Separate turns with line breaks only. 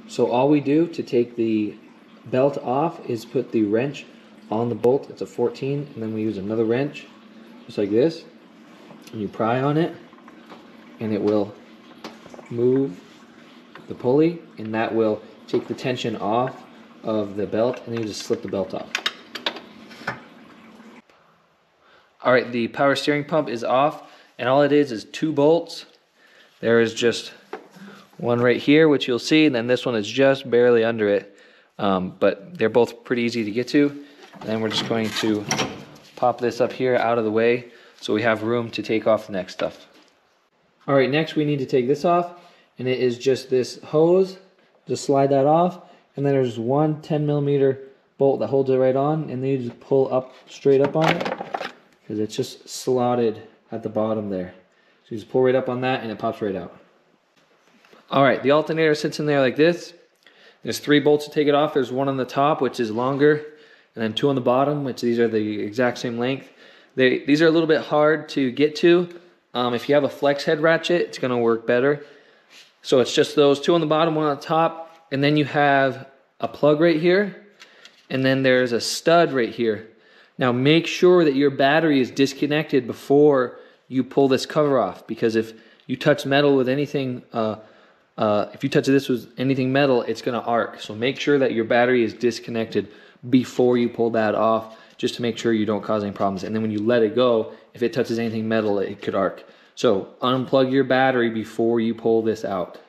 So all we do to take the belt off is put the wrench on the bolt. It's a 14, and then we use another wrench, just like this. And you pry on it, and it will move the pulley, and that will take the tension off of the belt, and then you just slip the belt off. Alright, the power steering pump is off, and all it is 2 bolts. There is just one right here, which you'll see, and then this one is just barely under it. But they're both pretty easy to get to. And then we're just going to pop this up here out of the way so we have room to take off the next stuff. Alright, next we need to take this off, and it is just this hose. Just slide that off, and then there's one 10mm bolt that holds it right on, and then you just pull up straight up on it because it's just slotted at the bottom there. So you just pull right up on that and it pops right out. Alright, the alternator sits in there like this. There's 3 bolts to take it off. There's one on the top, which is longer, and then 2 on the bottom, which these are the exact same length. These are a little bit hard to get to. If you have a flex head ratchet, it's going to work better. So it's just those 2 on the bottom, 1 on the top, and then you have a plug right here, and then there's a stud right here. Now make sure that your battery is disconnected before you pull this cover off, because if you touch metal with anything, if you touch this with anything metal, it's going to arc. So make sure that your battery is disconnected before you pull that off, just to make sure you don't cause any problems. And then when you let it go, if it touches anything metal, it could arc. So unplug your battery before you pull this out.